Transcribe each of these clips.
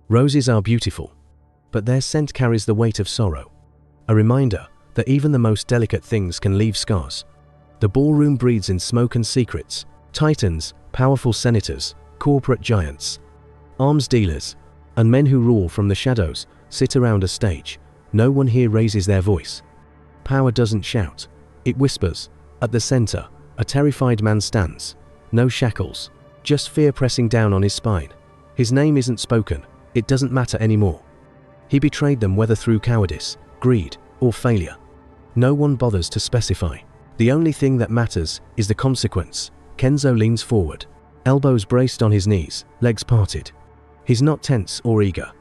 Roses are beautiful, but their scent carries the weight of sorrow. A reminder that even the most delicate things can leave scars. The ballroom breathes in smoke and secrets. Titans, powerful senators, corporate giants, arms dealers, and men who rule from the shadows sit around a stage. No one here raises their voice. Power doesn't shout, it whispers. At the center, a terrified man stands. No shackles, just fear pressing down on his spine. His name isn't spoken, it doesn't matter anymore. He betrayed them, whether through cowardice, greed, or failure. No one bothers to specify. The only thing that matters is the consequence. Kenzo leans forward, elbows braced on his knees, legs parted. He's not tense or eager.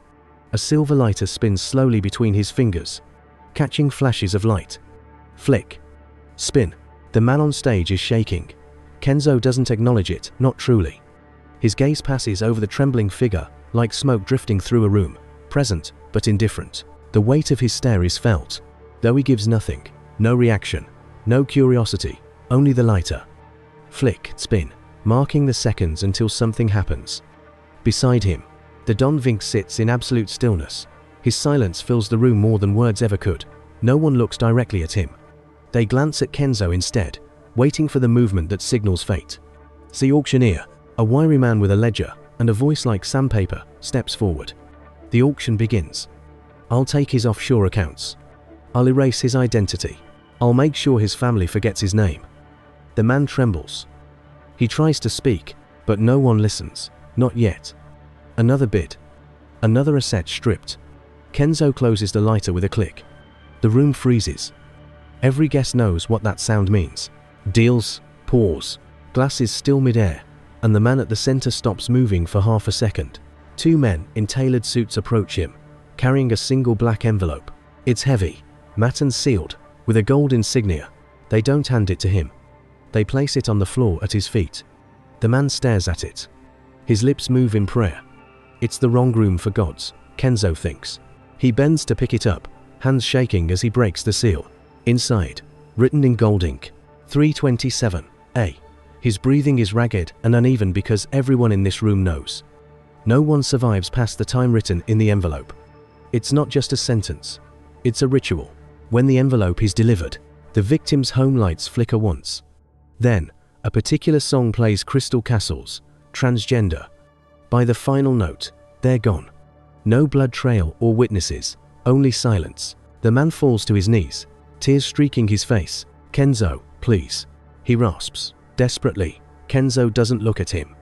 A silver lighter spins slowly between his fingers, catching flashes of light. Flick. Spin. The man on stage is shaking. Kenzo doesn't acknowledge it, not truly. His gaze passes over the trembling figure, like smoke drifting through a room, present but indifferent. The weight of his stare is felt, though he gives nothing. No reaction, no curiosity, only the lighter. Flick, spin, marking the seconds until something happens. Beside him, the Don Vink sits in absolute stillness. His silence fills the room more than words ever could. No one looks directly at him. They glance at Kenzo instead, waiting for the movement that signals fate. The auctioneer, a wiry man with a ledger and a voice like sandpaper, steps forward. The auction begins. I'll take his offshore accounts. I'll erase his identity. I'll make sure his family forgets his name. The man trembles. He tries to speak, but no one listens. Not yet. Another bid. Another asset stripped. Kenzo closes the lighter with a click. The room freezes. Every guest knows what that sound means. Deals, pause, glasses still mid-air, and the man at the center stops moving for half a second. Two men in tailored suits approach him, carrying a single black envelope. It's heavy, matte and sealed, with a gold insignia. They don't hand it to him. They place it on the floor at his feet. The man stares at it. His lips move in prayer. It's the wrong room for gods, Kenzo thinks. He bends to pick it up, hands shaking as he breaks the seal. Inside, written in gold ink, 327A. His breathing is ragged and uneven because everyone in this room knows. No one survives past the time written in the envelope. It's not just a sentence. It's a ritual. When the envelope is delivered, the victim's home lights flicker once. Then, a particular song plays, Crystal Castles, Transgender. By the final note, they're gone. No blood trail or witnesses, only silence. The man falls to his knees, tears streaking his face. Kenzo, please. He rasps, desperately. Kenzo doesn't look at him.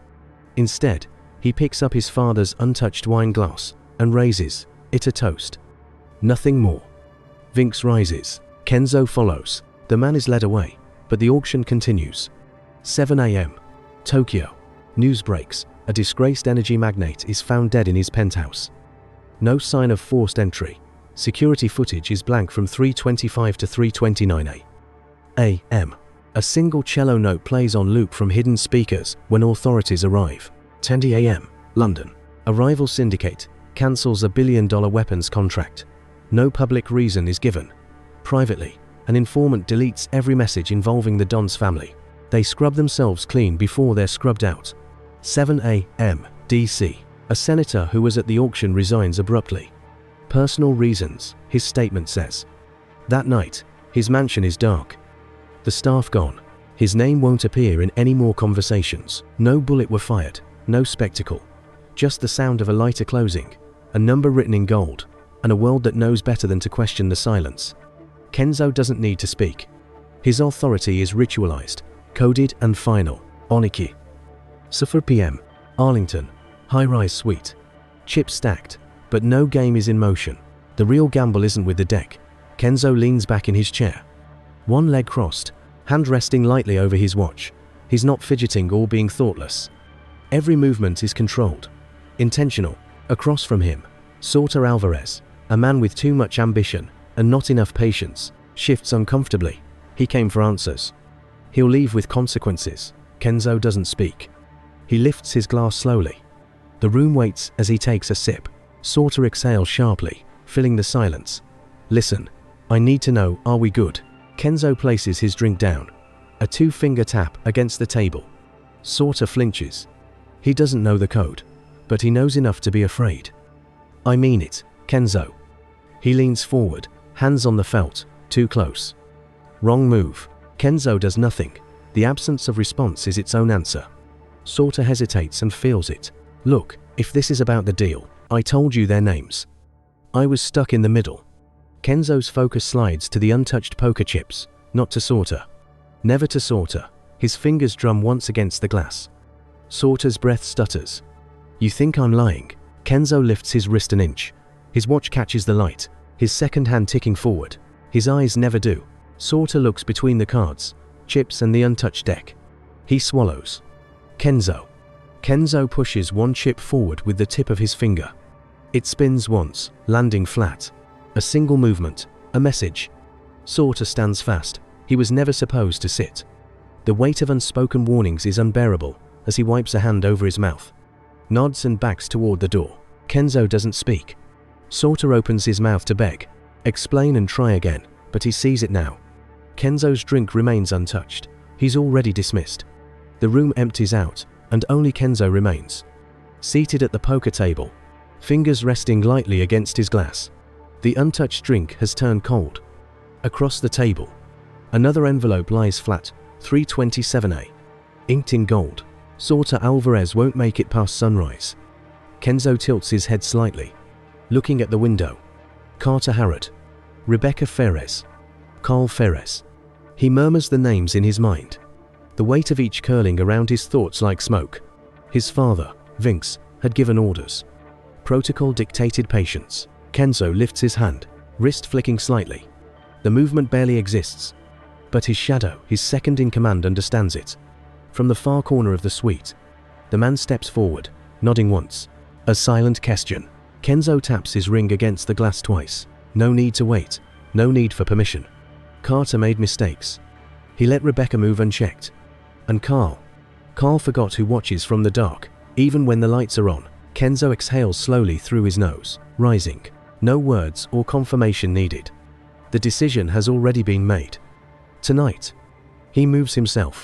Instead, he picks up his father's untouched wine glass and raises it a toast. Nothing more. Vinks rises. Kenzo follows. The man is led away, but the auction continues. 7 a.m. Tokyo. News breaks. A disgraced energy magnate is found dead in his penthouse. No sign of forced entry. Security footage is blank from 3:25 to 3:29 a.m. A single cello note plays on loop from hidden speakers when authorities arrive. 10 a.m. London. A rival syndicate cancels a $1 billion weapons contract. No public reason is given. Privately, an informant deletes every message involving the Don's family. They scrub themselves clean before they're scrubbed out. 7 a.m. DC. A senator who was at the auction resigns abruptly. Personal reasons, his statement says. That night, his mansion is dark. The staff gone. His name won't appear in any more conversations. No bullet were fired, no spectacle. Just the sound of a lighter closing, a number written in gold, and a world that knows better than to question the silence. Kenzo doesn't need to speak. His authority is ritualized, coded and final. Oniki. 4 p.m. Arlington. High-rise suite. Chips stacked, but no game is in motion. The real gamble isn't with the deck. Kenzo leans back in his chair. One leg crossed, hand resting lightly over his watch. He's not fidgeting or being thoughtless. Every movement is controlled. Intentional. Across from him, Sauter Alvarez, a man with too much ambition and not enough patience, shifts uncomfortably. He came for answers. He'll leave with consequences. Kenzo doesn't speak. He lifts his glass slowly. The room waits as he takes a sip. Sauter exhales sharply, filling the silence. Listen, I need to know, are we good? Kenzo places his drink down. A two-finger tap against the table. Sauter flinches. He doesn't know the code, but he knows enough to be afraid. I mean it, Kenzo. He leans forward, hands on the felt, too close. Wrong move. Kenzo does nothing. The absence of response is its own answer. Sorta hesitates and feels it. Look, if this is about the deal, I told you their names. I was stuck in the middle. Kenzo's focus slides to the untouched poker chips, not to Sorta. Never to Sorta. His fingers drum once against the glass. Sorta's breath stutters. You think I'm lying? Kenzo lifts his wrist an inch. His watch catches the light, his second hand ticking forward. His eyes never do. Sorta looks between the cards, chips and the untouched deck. He swallows. Kenzo. Kenzo pushes one chip forward with the tip of his finger. It spins once, landing flat. A single movement, a message. Sorta stands fast. He was never supposed to sit. The weight of unspoken warnings is unbearable as he wipes a hand over his mouth. Nods and backs toward the door. Kenzo doesn't speak. Sorta opens his mouth to beg. Explain and try again, but he sees it now. Kenzo's drink remains untouched. He's already dismissed. The room empties out, and only Kenzo remains. Seated at the poker table, fingers resting lightly against his glass. The untouched drink has turned cold. Across the table, another envelope lies flat, 327A. Inked in gold. Sorta Alvarez won't make it past sunrise. Kenzo tilts his head slightly, looking at the window. Carter Harrod. Rebecca Ferres. Carl Ferres. He murmurs the names in his mind, the weight of each curling around his thoughts like smoke. His father, Vince, had given orders. Protocol dictated patience. Kenzo lifts his hand, wrist flicking slightly. The movement barely exists, but his shadow, his second in command, understands it. From the far corner of the suite, the man steps forward, nodding once. A silent question. Kenzo taps his ring against the glass twice. No need to wait. No need for permission. Carter made mistakes. He let Rebecca move unchecked. And Carl forgot who watches from the dark, even when the lights are on. Kenzo exhales slowly through his nose, rising. No words or confirmation needed. The decision has already been made. Tonight, he moves himself.